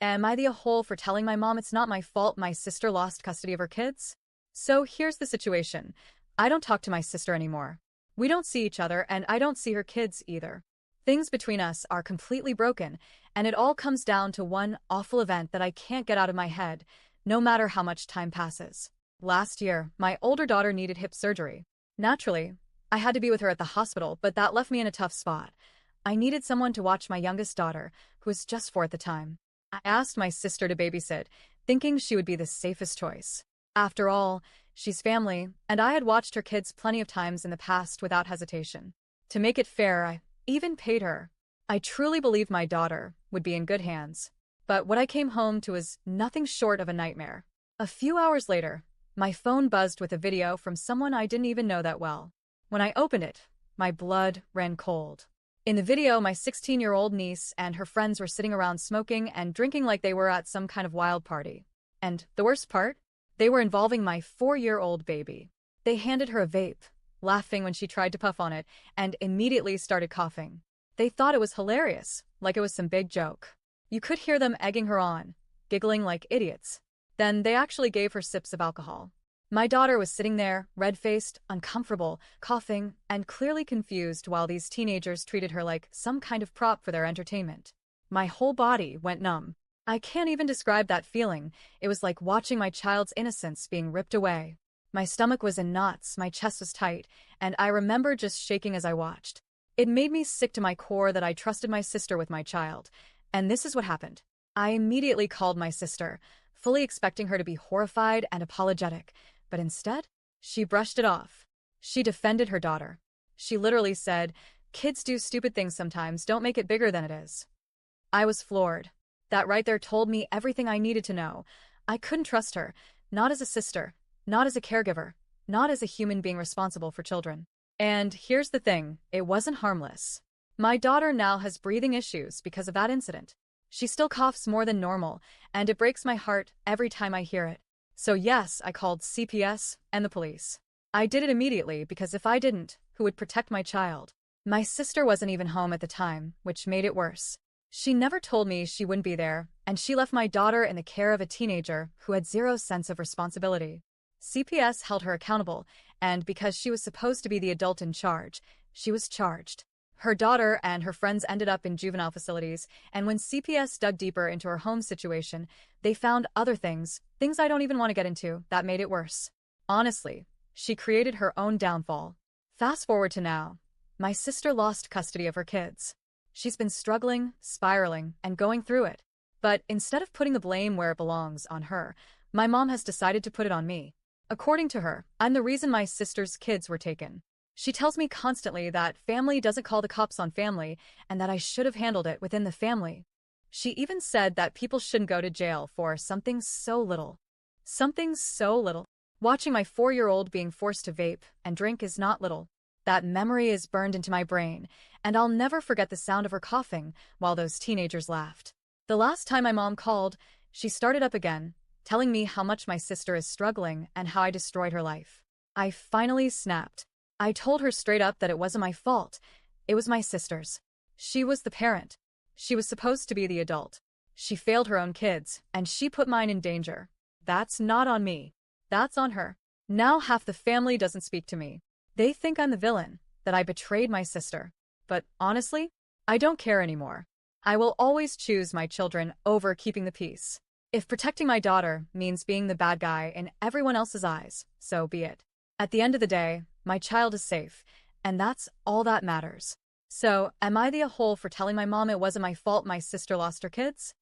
Am I the a-hole for telling my mom it's not my fault my sister lost custody of her kids? So here's the situation. I don't talk to my sister anymore. We don't see each other, and I don't see her kids either. Things between us are completely broken, and it all comes down to one awful event that I can't get out of my head, no matter how much time passes. Last year, my older daughter needed hip surgery. Naturally, I had to be with her at the hospital, but that left me in a tough spot. I needed someone to watch my youngest daughter, who was just 4 at the time. I asked my sister to babysit, thinking she would be the safest choice. After all, she's family, and I had watched her kids plenty of times in the past without hesitation. To make it fair, I even paid her. I truly believed my daughter would be in good hands. But what I came home to was nothing short of a nightmare. A few hours later, my phone buzzed with a video from someone I didn't even know that well. When I opened it, my blood ran cold. In the video, my 16-year-old niece and her friends were sitting around smoking and drinking like they were at some kind of wild party. And the worst part? They were involving my 4-year-old baby. They handed her a vape, laughing when she tried to puff on it, and immediately started coughing. They thought it was hilarious, like it was some big joke. You could hear them egging her on, giggling like idiots. Then they actually gave her sips of alcohol. My daughter was sitting there, red-faced, uncomfortable, coughing, and clearly confused while these teenagers treated her like some kind of prop for their entertainment. My whole body went numb. I can't even describe that feeling. It was like watching my child's innocence being ripped away. My stomach was in knots, my chest was tight, and I remember just shaking as I watched. It made me sick to my core that I trusted my sister with my child. And this is what happened. I immediately called my sister, fully expecting her to be horrified and apologetic. But instead, she brushed it off. She defended her daughter. She literally said, "Kids do stupid things sometimes, don't make it bigger than it is." I was floored. That right there told me everything I needed to know. I couldn't trust her, not as a sister, not as a caregiver, not as a human being responsible for children. And here's the thing, it wasn't harmless. My daughter now has breathing issues because of that incident. She still coughs more than normal, and it breaks my heart every time I hear it. So yes, I called CPS and the police. I did it immediately because if I didn't, who would protect my child? My sister wasn't even home at the time, which made it worse. She never told me she wouldn't be there, and she left my daughter in the care of a teenager who had zero sense of responsibility. CPS held her accountable, and because she was supposed to be the adult in charge, she was charged. Her daughter and her friends ended up in juvenile facilities, and when CPS dug deeper into her home situation, they found other things I don't even want to get into, that made it worse. Honestly, she created her own downfall. Fast forward to now. My sister lost custody of her kids. She's been struggling, spiraling, and going through it. But instead of putting the blame where it belongs on her, my mom has decided to put it on me. According to her, I'm the reason my sister's kids were taken. She tells me constantly that family doesn't call the cops on family and that I should have handled it within the family. She even said that people shouldn't go to jail for something so little. Something so little. Watching my 4-year-old being forced to vape and drink is not little. That memory is burned into my brain, and I'll never forget the sound of her coughing while those teenagers laughed. The last time my mom called, she started up again, telling me how much my sister is struggling and how I destroyed her life. I finally snapped. I told her straight up that it wasn't my fault. It was my sister's. She was the parent. She was supposed to be the adult. She failed her own kids, and she put mine in danger. That's not on me. That's on her. Now half the family doesn't speak to me. They think I'm the villain, that I betrayed my sister. But honestly, I don't care anymore. I will always choose my children over keeping the peace. If protecting my daughter means being the bad guy in everyone else's eyes, so be it. At the end of the day, my child is safe, and that's all that matters. So, am I the a-hole for telling my mom it wasn't my fault my sister lost her kids?